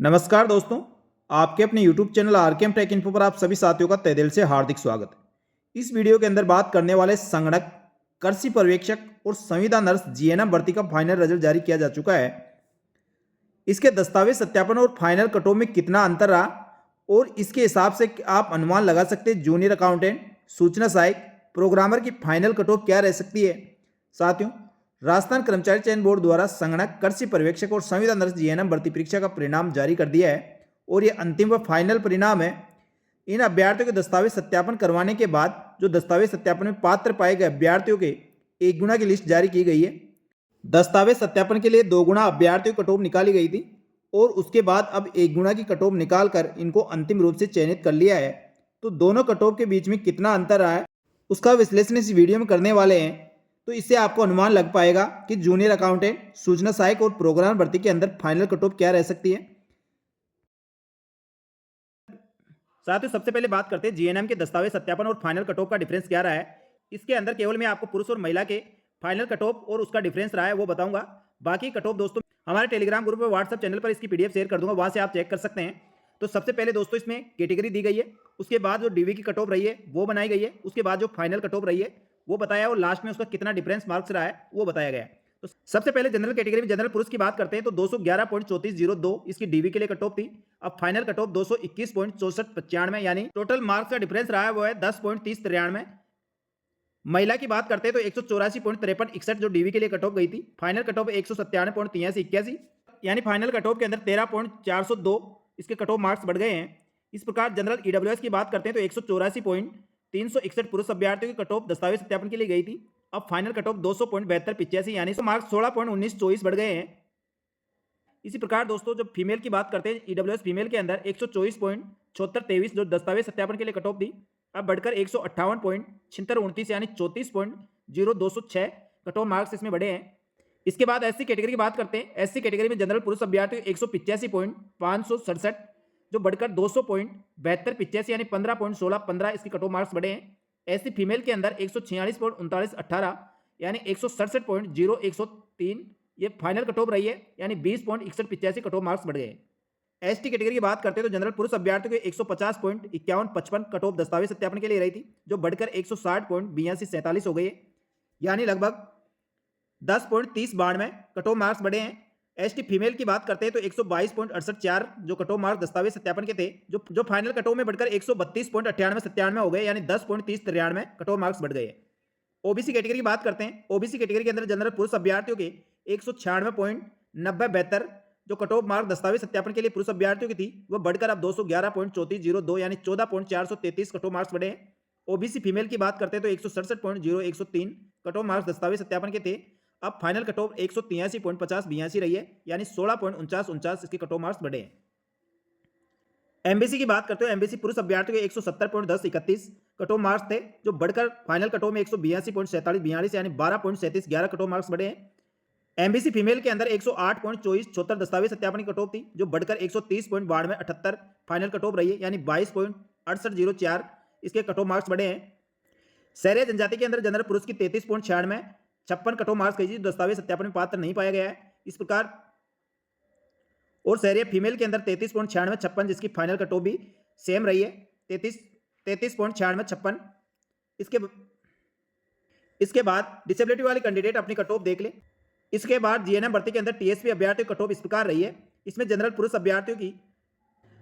नमस्कार दोस्तों, आपके अपने YouTube channel RKM take info पर आप सभी साथियों का तहे दिल से हार्दिक स्वागत है। इस वीडियो के अंदर बात करने वाले संगणक, कृषि पर्यवेक्षक और संविदा नर्स जीएनएम भर्ती का फाइनल रिजल्ट जारी किया जा चुका है। इसके दस्तावेज सत्यापन और फाइनल कटऑफ में कितना अंतर रहा और इसके हिसाब से आप अनुमान लगा सकते हैं जूनियर अकाउंटेंट, सूचना सहायक, प्रोग्रामर की फाइनल कटऑफ क्या रह सकती है। साथियों, राजस्थान कर्मचारी चयन बोर्ड द्वारा संगणक, कृषि पर्यवेक्षक और संविदा नर्स जीएनएम भर्ती परीक्षा का परिणाम जारी कर दिया है और ये अंतिम व फाइनल परिणाम है। इन अभ्यर्थियों के दस्तावेज सत्यापन करवाने के बाद जो दस्तावेज सत्यापन में पात्र पाए गए अभ्यर्थियों के 1 गुना की लिस्ट जारी की गई है। दस्तावेज सत्यापन के लिए 2 गुना अभ्यर्थियों की कटऑफ निकाली गई थी और उसके बाद अब 1 गुना की कटऑफ निकालकर इनको अंतिम रूप से चयनित कर लिया है। तो दोनों कटऑफ के बीच में कितना अंतर रहा है उसका विश्लेषण इस वीडियो में करने वाले हैं। तो इससे आपको अनुमान लग पाएगा कि जूनियर अकाउंटेंट, सूचना सहायक और प्रोग्राम भर्ती के अंदर फाइनल कटऑफ क्या रह सकती है। साथियों, सबसे पहले बात करते हैं जीएनएम के दस्तावेज सत्यापन और फाइनल कटऑफ का डिफरेंस क्या रहा है। इसके अंदर केवल मैं आपको पुरुष और महिला के फाइनल कटऑफ और उसका डिफरेंस रहा है वो बताऊंगा। बाकी कटऑफ दोस्तों हमारे टेलीग्राम ग्रुप और व्हाट्सएप चैनल पर इसकी पीडीएफ शेयर कर दूंगा, वहां से आप चेक कर सकते हैं। तो सबसे पहले दोस्तों इसमें कैटेगरी दी गई है, उसके बाद जो डीवी की कटऑफ रही है वो बनाई गई है, उसके बाद जो फाइनल कटऑफ रही है वो बताया और लास्ट में उसका कितना डिफरेंस मार्क्स रहा है वो बताया गया है। तो सबसे पहले जनरल कैटेगरी में जनरल पुरुष की बात करते हैं तो 211.3402 इसकी डीवी के लिए कट ऑफ थी। अब फाइनल कट ऑफ 221.6495 यानी टोटल मार्क्स का डिफरेंस रहा है वो है 10.3093। महिला की बात करते हैं तो 184.5361 जो डीवी के लिए कट ऑफ गई थी। फाइनल कट ऑफ 197.8381 यानी फाइनल कट ऑफ के अंदर 13.402 इसके कट ऑफ मार्क्स बढ़ गए हैं। इस प्रकार जनरल ईडब्ल्यूएस की बात करते हैं तो 184.361 पुरुष अभ्यर्थियों की कट ऑफ दस्तावेज सत्यापन के लिए गई थी। अब फाइनल कट ऑफ 200.7285 यानी मार्क्स 16.1924 बढ़ गए हैं। इसी प्रकार दोस्तों जब फीमेल की बात करते हैं ईडब्ल्यूएस फीमेल के अंदर 124.7623 जो दस्तावेज सत्यापन के लिए कट ऑफ थी अब बढ़कर 158.7629 यानी 34.0206 कट ऑफ मार्क्स इसमें बढ़े हैं। इसके बाद एससी कैटेगरी की बात करते हैं। एससी कैटेगरी में जनरल पुरुष अभ्यर्थी 185.567 जो बढ़कर 200.7285 यानी 15.1615 इसके कट ऑफ मार्क्स बढ़े हैं। एससी फीमेल के अंदर 146.3918 यानी 167.0103 ये फाइनल कट ऑफ रही है यानी 20.6185 कट ऑफ मार्क्स बढ़ गए। एसटी कैटेगरी की बात करते हैं तो जनरल पुरुष अभ्यर्थियों के 150.5155 कट ऑफ दस्तावेज सत्यापन के लिए रही थी जो बढ़कर 160.8247 हो गई है यानी लगभग 10.3092 कट ऑफ मार्क्स बढ़े हैं। एसटी फीमेल की बात करते हैं तो 122.684 जो कट ऑफ मार्क्स दस्तावेज सत्यापन के थे जो फाइनल कट ऑफ में बढ़कर 132.9897 हो गए यानी 10.3093 कट ऑफ मार्क्स बढ़ गए। ओबीसी कैटेगरी की बात करते हैं। ओबीसी कैटेगरी के अंदर जनरल पुरुष अभ्यर्थियों के 196.9072 जो कट ऑफ मार्क दस्तावेज सत्यापन के लिए पुरुष अभ्यर्थियों की थी वह बढ़कर अब 211.3402 यानी 14.433 कट ऑफ मार्क्स बढ़े हैं। ओबीसी फीमेल की बात करते हैं तो 167.0103 कट ऑफ मार्क्स दस्तावेज सत्यापन के थे। अब फाइनल कट ऑफ 183.5082 रही है यानी 16.49 इसके कट ऑफ मार्क्स बढ़े हैं। एमबीसी की बात करते हो एमबीसी पुरुष अभ्यर्थियों के 170.1031 कट ऑफ मार्क्स थे जो बढ़कर फाइनल कट ऑफ में 182.4742 यानी 12.3711 कट ऑफ मार्क्स बढ़े हैं। एमबीसी फीमेल के अंदर 108.2476 दस्तावेज सत्यापन की कट ऑफ थी जो बढ़कर 130.9278 फाइनल कट ऑफ रही है यानी 22.6804 इसके कट ऑफ मार्क्स बढ़े हैं। शहरी जनजाति के अंदर जनरल पुरुष की 33.96 कट ऑफ मार्क्स गई जो दस्तावेज सत्यापन में पात्र नहीं पाया गया है। इस प्रकार और शहरी फीमेल के अंदर 33.96 जिसकी फाइनल कट ऑफ भी सेम रही है 33.96। इसके बाद डिसेबिलिटी वाले कैंडिडेट अपनी कट ऑफ देख ले। इसके बाद जीएनएम भर्ती के अंदर टीएसपी अभ्यर्थियों की कट ऑफ इस प्रकार रही है। इसमें जनरल पुरुष अभ्यर्थियों की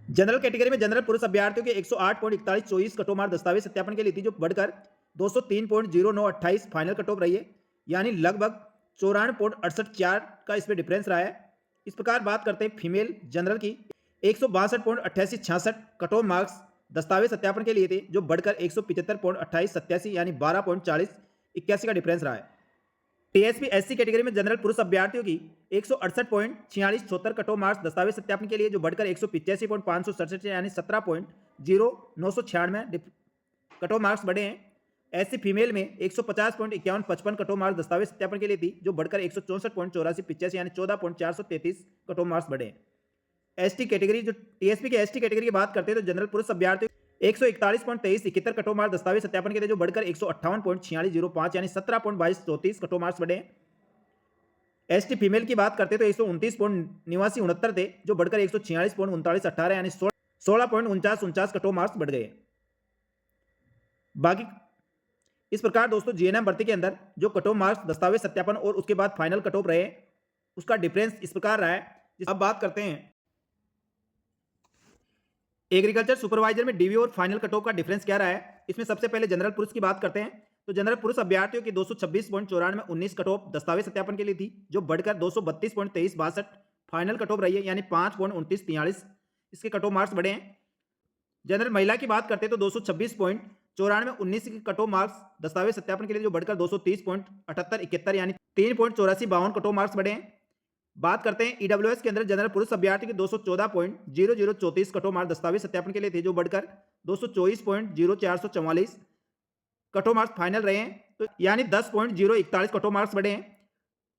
जनरल कैटेगरी में जनरल पुरुष अभ्यर्थियों के 108.4124 कट ऑफ मार्क्स दस्तावेज सत्यापन के लिए थी जो बढ़कर 203.0928 फाइनल कट ऑफ रही है यानी लगभग 94.684 का इसमें डिफरेंस रहा है। इस प्रकार बात करते हैं फीमेल जनरल की 162.8866 कट ऑफ मार्क्स दस्तावेज सत्यापन के लिए थे जो बढ़कर 175.2887 यानी 12.4081 का डिफरेंस रहा है। टीएसपी एससी कैटेगरी में जनरल पुरुष अभ्यर्थियों की 168.4676 कट ऑफ मार्क्स दस्तावेज सत्यापन के लिए जो बढ़कर 185.567 यानी 17.0996 कट ऑफ मार्क्स बढ़े हैं। एससी फीमेल में 150.5155 कट ऑफ मार्क्स दस्तावेज सत्यापन के लिए थी जो बढ़कर 164.8485 यानी 14.433 कट ऑफ मार्क्स बढ़े। एसटी कैटेगरी जो टीएसपी के एसटी कैटेगरी की बात करते हैं तो जनरल पुरुष अभ्यर्थियों 141.2371 कट ऑफ मार्क्स दस्तावेज सत्यापन के लिए जो बढ़कर 158.4605 यानी 17.2234 कट ऑफ मार्क्स बढ़े। एसटी फीमेल की बात करते तो 129.89 थे, जो बढ़कर 146.39 यानी 16.49 कट ऑफ मार्क्स बढ़ गए। बाकी इस प्रकार दोस्तों जीएनएम भर्ती के अंदर जो कट ऑफ मार्क्स दस्तावेज सत्यापन और उसके बाद फाइनल कट ऑफ रहे, उसका डिफरेंस इस प्रकार रहा है। अब बात करते हैं एग्रीकल्चर सुपरवाइजर में डीवी और फाइनल कट ऑफ का डिफरेंस क्या रहा है। इसमें सबसे पहले जनरल पुरुष की बात करते हैं तो जनरल पुरुष अभ्यर्थियों की 226.94 कट ऑफ दस्तावेज सत्यापन के लिए थी, जो बढ़कर 232.2362 फाइनल कट ऑफ रही है, यानी 5.2943 इसके कट ऑफ मार्क्स बढ़े हैं। जनरल महिला की बात करते हैं तो 226.94 के कट ऑफ मार्क्स दस्तावेज सत्यापन के लिए, जो बढ़कर 230.7871 यानी 3.8452 कट ऑफ मार्क्स बढ़े हैं। बात करते हैं ईडब्ल्यूएस के अंदर जनरल पुरुष अभ्यर्थी के 214.0034 कट ऑफ मार्क्स दस्तावेज सत्यापन के लिए थे, जो बढ़कर 224.0444 कट ऑफ मार्क्स फाइनल रहे हैं, तो यानी 10.041 कट ऑफ मार्क्स बढ़े हैं।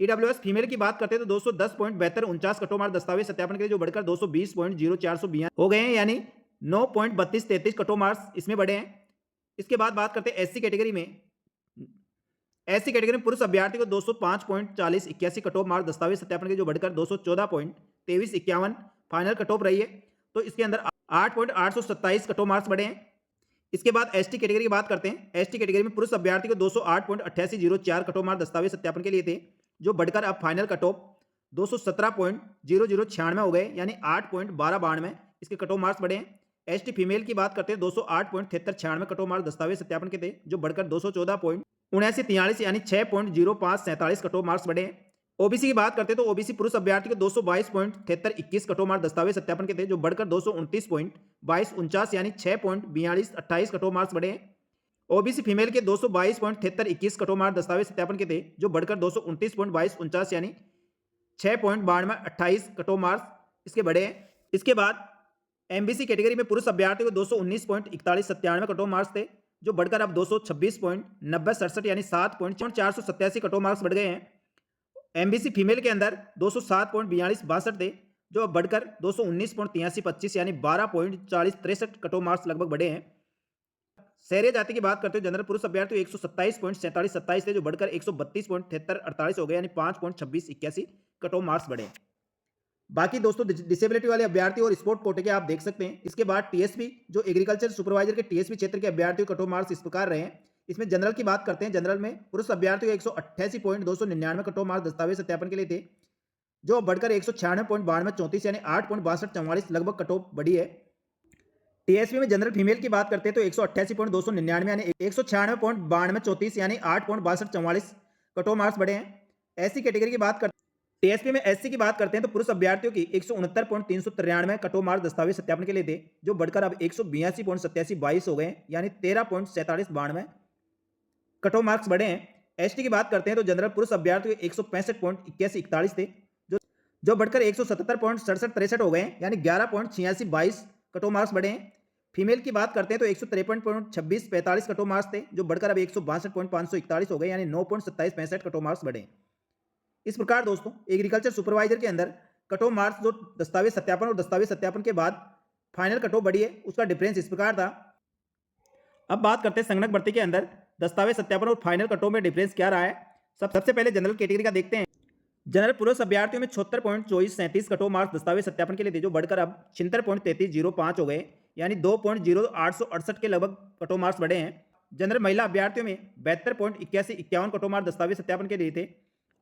ईडब्ल्यूएस फीमेल की बात करते हैं तो 210.7249 कट ऑफ मार्क्स दस्तावेज सत्यापन के लिए, जो बढ़कर 220.0492 हो गए हैं, यानी 9.3233 कट ऑफ मार्क्स इसमें बढ़े हैं। इसके बाद बात करते हैं एससी कैटेगरी में। एससी कैटेगरी में पुरुष अभ्यर्थी को 205.4081 कट ऑफ मार्क्स दस्तावेज सत्यापन के, जो बढ़कर 214.2351 फाइनल कट ऑफ रही है, तो इसके अंदर 8.827 कट ऑफ मार्क्स बढ़े हैं। इसके बाद एसटी कैटेगरी की बात करते हैं। एसटी कैटेगरी में पुरुष अभ्यर्थी को 208.8804 कट ऑफ मार्क्स दस्तावेज सत्यापन के लिए थे, जो बढ़कर अब फाइनल कट ऑफ 217.0096 हो गए, यानी 8.1292 इसके कट ऑफ मार्क्स बढ़े हैं। एसटी फीमेल की बात करते हैं 208.7396 कट ऑफ मार्क्स दस्तावेज सत्यापन के थे, जो बढ़कर 214.7943 यानी 6.0547 कट ऑफ मार्क्स बढ़े हैं। ओबीसी की बात करते हैं तो ओबीसी पुरुष अभ्यर्थी को 222.7321 कट ऑफ मार्क्स दस्तावेज सत्यापन के थे, जो बढ़कर 229.2249 यानी 6.4228 कट ऑफ मार्क्स बढ़े हैं। ओबीसी फीमेल के 222.7321 कट ऑफ मार्क्स दस्तावेज सत्यापन के थे, जो बढ़कर 229.2249 यानी 6.9228 कट ऑफ मार्क्स इसके बढ़े हैं। इसके बाद एमबीसी कैटेगरी में पुरुष अभ्यर्थी को 219.4197 कट ऑफ मार्क्स थे, जो बढ़कर अब 226.9067 यानी 7.487 कट ऑफ मार्क्स बढ़ गए हैं। एमबीसी फीमेल के अंदर 207.4262 थे, जो अब बढ़कर 219.8325 यानी 12.4063 कट ऑफ मार्क्स लगभग बढ़े हैं। शहरी जाति की बात करते हैं जनरल पुरुष अभ्यर्थी 127.4727 थे, जो बढ़कर 132.7348 हो गए, यानी 5.2681 कट ऑफ मार्क्स बढ़े। बाकी दोस्तों डिसेबिलिटी वाले अभ्यर्थी और स्पोर्ट कोटे के आप देख सकते हैं। इसके बाद टीएसपी जो एग्रीकल्चर सुपरवाइजर के टीएसपी क्षेत्र के अभ्यर्थियों कट ऑफ मार्क्स इस प्रकार रहे हैं। इसमें जनरल की बात करते हैं। जनरल में पुरुष अभ्यर्थियों को 188.299 कट ऑफ मार्क्स दस्तावेज सत्यापन के लिए थे, जो बढ़कर 196.9234 यानी 8.6244 लगभग कट ऑफ बढ़ी है। टीएसपी में जनरल फीमेल की बात करते हैं तो 188.299 यानी 196.9234 यानी 8.6244 कट ऑफ मार्क्स बढ़े हैं। एससी कैटेगरी की बात करते हैं। टीएसपी में एससी की बात करते हैं तो पुरुष अभ्यर्थियों की 169.393 कट ऑफ मार्क्स दस्तावेज सत्यापन के लिए थे, जो बढ़कर अब 182.8722 हो गए, यानी 13.4792 कट ऑफ मार्क्स बढ़े हैं। एसटी की बात करते हैं तो जनरल पुरुष अभ्यर्थियों के 165.8141 थे, जो बढ़कर 177.6763 हो गए, यानी 11.8622 कट ऑफ मार्क्स बढ़े हैं। फीमेल की बात करते हैं तो 153.2645 कट ऑफ मार्क्स थे, जो बढ़कर अब 162.541 हो गए, यानी 9.2765 कट ऑफ मार्क्स बढ़े। इस प्रकार दोस्तों एग्रीकल्चर सुपरवाइजर के अंदर कट ऑफ मार्क्स जो दस्तावेज सत्यापन और दस्तावेज सत्यापन के बाद फाइनल कट ऑफ बढ़ी है, उसका डिफरेंस इस प्रकार था। अब बात करते हैं संगणक भर्ती के अंदर दस्तावेज सत्यापन और फाइनल कट ऑफ में डिफरेंस क्या रहा है। सबसे पहले जनरल कैटेगरी का देखते हैं। जनरल पुरुष अभ्यर्थियों में 76.2437 कट ऑफ मार्क्स दस्तावेज सत्यापन के लिए थे, जो बढ़कर अब 76.3305 हो गए, यानी 2.0868 के लगभग कट ऑफ मार्क्स बढ़े हैं। जनरल महिला अभ्यर्थियों में 72.8151 कट ऑफ मार्क्स दस्तावेज सत्यापन के लिए थे,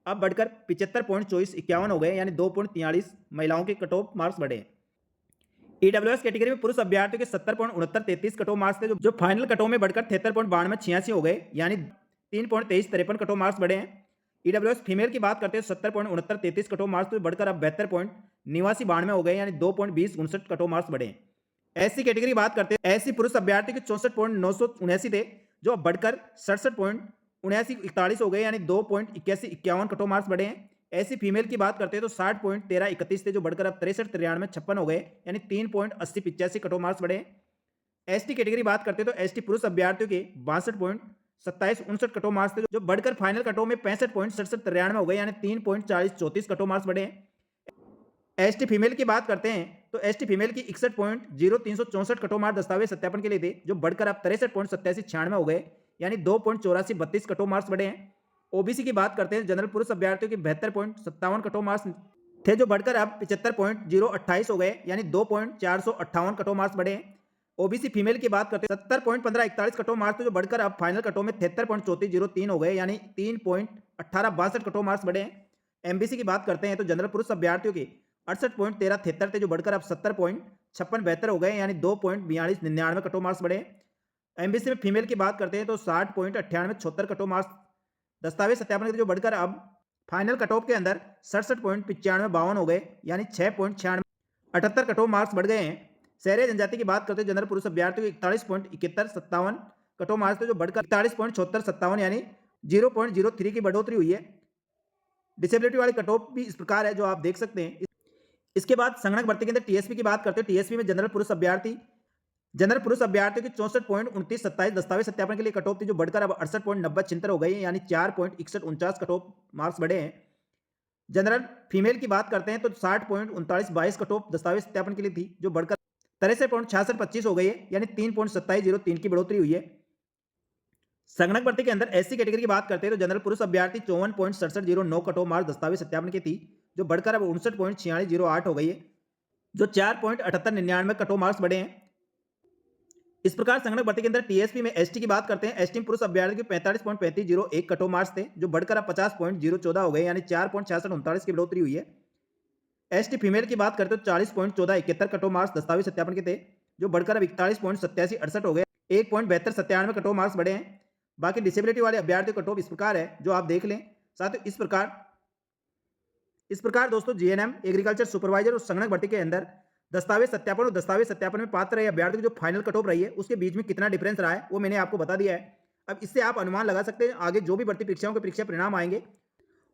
अब बढ़कर 75.2451 हो गए, यानी 2.43 महिलाओं के कट ऑफ मार्क्स बढ़े। ईडब्ल्यूएस कैटेगरी में पुरुष अभ्यर्थियों के 70.6933 कट ऑफ मार्क्स थे, जो फाइनल कट ऑफ में बढ़कर 73.9286 हो गए, यानी 3.2353 कट ऑफ मार्क्स बढ़े हैं। ईडब्ल्यूएस फीमेल की बात करते हैं 70.6933 कट ऑफ मार्क्स तो बढ़कर अब 72.8992 हो गए, यानी 2.2059 कट ऑफ मार्क्स बढ़े। एससी कैटेगरी बात करते हैं। एससी पुरुष अभ्यर्थी के 64.979 थे, जो अब बढ़कर 67.7941 हो गए, यानी 2.8151 कट ऑफ मार्क्स बढ़े हैं। एससी फीमेल की बात करते हैं तो 60.1331 थे, जो बढ़कर अब 63.9356 हो गए, यानी 3.8085 कट ऑफ मार्क्स बढ़े। एसटी कैटेगरी बात करते हैं तो एसटी पुरुष अभ्यर्थियों के 62.2759 कट ऑफ मार्क्स थे, जो बढ़कर फाइनल कट ऑफ में 65.6793 हो गए, यानी 3.4034 कट ऑफ मार्क्स बढ़े। एसटी फीमेल की बात करते हैं तो एसटी फीमेल की 61.0364 कट ऑफ मार्क्स दस्तावेज सत्यापन के लिए थे, जो बढ़कर अब 63.8796 हो गए, यानी 2.8432 कट ऑफ मार्क्स बढ़े हैं। ओबीसी की बात करते हैं, जनरल पुरुष अभ्यर्थियों के 72.57 कट ऑफ मार्क्स थे, जो बढ़कर अब 75.028 हो गए, यानी 2.458 कट ऑफ मार्क्स बढ़े हैं। ओबीसी फीमेल की बात करते हैं, 70.1541 कट ऑफ मार्क्स थे, जो बढ़कर अब फाइनल कट ऑफ में 73.3403 हो गए, यानी 3.1862 कट ऑफ मार्क्स बढ़े हैं। एमबीसी की बात करते हैं तो जनरल पुरुष अभ्यर्थियों के 68.1373 थे, जो बढ़कर अब 70.5672 हो गए, यानी 2.4299 कट ऑफ मार्क्स बढ़े हैं। एमबीसी में फीमेल की बात करते हैं तो 60.9876 कट ऑफ मार्क्स दस्तावेज सत्यापन के थे, जो बढ़कर अब फाइनल कट ऑफ के अंदर 67.9552 हो गए, यानी 6.98 कट ऑफ मार्क्स बढ़ गए हैं। शहरी जनजाति की बात करते हैं, जनरल पुरुष अभ्यर्थियों के 41.7157 कट ऑफ मार्क्स थे, जो बढ़कर 41.7457 यानी 0.03 की बढ़ोतरी हुई है। डिसेबिलिटी वाले कट ऑफ भी इस प्रकार है, जो आप देख सकते हैं। इसके बाद संगणक भर्ती के अंदर टीएसपी की बात करते हैं। टीएसपी में जनरल पुरुष अभ्यर्थियों की 64.2927 दस्तावेज सत्यापन के लिए कट ऑफ थी, जो बढ़कर अब 68.9076 हो गई है, यानी 4.6149 कट ऑफ मार्क्स बढ़े हैं। जनरल फीमेल की बात करते हैं तो 60.3922 कट ऑफ दस्तावेज सत्यापन के लिए थी, जो बढ़कर 63.6625 हो गई है, यानी 3.2703 की बढ़ोतरी हुई है। संगणक भर्ती के अंदर एससी कैटेगरी की बात करते हैं तो जनरल पुरुष अभ्यर्थी 54.6709 कट ऑफ मार्क्स दस्तावेज सत्यापन की थी, जो बढ़कर अब 59.4608 हो गई है, जो 4.7899 कट ऑफ मार्क्स बढ़े हैं। इस प्रकार संगणक भर्ती के अंदर टीएसपी में एसटी की बात करते हैं। एसटी में पुरुष अभ्यर्थी के 45.3501 कट ऑफ मार्क्स थे, जो बढ़कर अब 50.014 हो गए, यानी 4.6639 की बढ़ोतरी हुई है। एसटी फीमेल की बात करते हैं तो 40.1471 कट ऑफ मार्क्स दस्तावेज सत्यापन के थे, जो बढ़कर अब 41.8768 हो गए, 1.7297 कट ऑफ मार्क्स बढ़े हैं। बाकी डिसेबिलिटी वाले अभ्यर्थी कट ऑफ इस प्रकार है, जो आप देख लें। साथ ही इस प्रकार दोस्तों जीएनएम, एग्रीकल्चर सुपरवाइजर और संगणक भर्ती के अंदर दस्तावेज सत्यापन में पात्र रहे अभ्यर्थी की जो फाइनल कट ऑफ रही है, उसके बीच में कितना डिफरेंस रहा है, वो मैंने आपको बता दिया है। अब इससे आप अनुमान लगा सकते हैं आगे जो भी भर्ती परीक्षाओं के परीक्षा परिणाम आएंगे,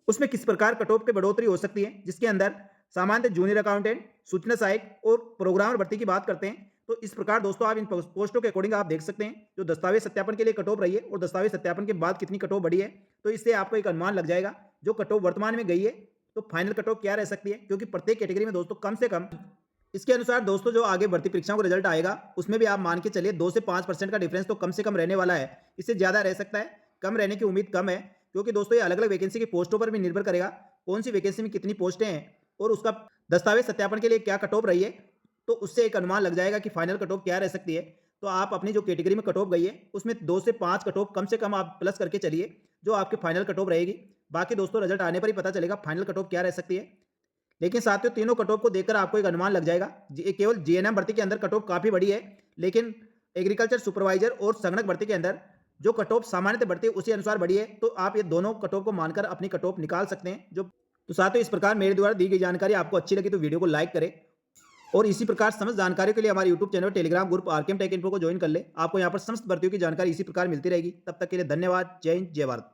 उसमें किस प्रकार कट ऑफ की बढ़ोतरी हो सकती है, जिसके अंदर सामान्यतः जूनियर अकाउंटेंट, सूचना सहायक और प्रोग्रामर भर्ती की बात करते हैं। तो इस प्रकार दोस्तों आप इन पोस्टों के अकॉर्डिंग आप देख सकते हैं जो दस्तावेज सत्यापन के लिए कट ऑफ रही है और दस्तावेज सत्यापन के बाद कितनी कट ऑफ बढ़ी है। तो इससे आपको एक अनुमान लग जाएगा जो कट ऑफ वर्तमान में गई है तो फाइनल कट ऑफ क्या रह सकती है, क्योंकि प्रत्येक कैटेगरी में दोस्तों कम से कम इसके अनुसार दोस्तों जो आगे भर्ती परीक्षाओं का रिजल्ट आएगा उसमें भी आप मान के चलिए 2 से 5% का डिफरेंस तो कम से कम रहने वाला है। इससे ज़्यादा रह सकता है, कम रहने की उम्मीद कम है, क्योंकि दोस्तों ये अलग अलग वैकेंसी की पोस्टों पर भी निर्भर करेगा कौन सी वैकेंसी में कितनी पोस्टें हैं और उसका दस्तावेज सत्यापन के लिए क्या कट ऑफ रही है, तो उससे एक अनुमान लग जाएगा कि फाइनल कट ऑफ क्या रह सकती है। तो आप अपनी जो कैटेगरी में कट ऑफ गई है उसमें 2 से 5 कट ऑफ कम से कम आप प्लस करके चलिए, जो आपकी फाइनल कट ऑफ रहेगी। बाकी दोस्तों रिजल्ट आने पर ही पता चलेगा फाइनल कट ऑफ क्या रह सकती है। लेकिन साथियों तीनों कट ऑफ को देखकर आपको एक अनुमान लग जाएगा। केवल जीएनएम भर्ती के अंदर कट ऑफ काफ़ी बड़ी है, लेकिन एग्रीकल्चर सुपरवाइजर और संगणक भर्ती के अंदर जो कट ऑफ सामान्यतः बढ़ती है उसी अनुसार बढ़ी है। तो आप ये दोनों कट ऑफ को मानकर अपनी कट ऑफ निकाल सकते हैं। तो साथियों इस प्रकार मेरे द्वारा दी गई जानकारी आपको अच्छी लगी तो वीडियो को लाइक करें और इसी प्रकार समस्त जानकारी के लिए हमारे YouTube channel Telegram group RKM take info को ज्वाइन कर ले। आपको यहाँ पर समस्त भर्तियों की जानकारी इसी प्रकार मिलती रहेगी। तब तक के लिए धन्यवाद। जय हिंद, जय भारत।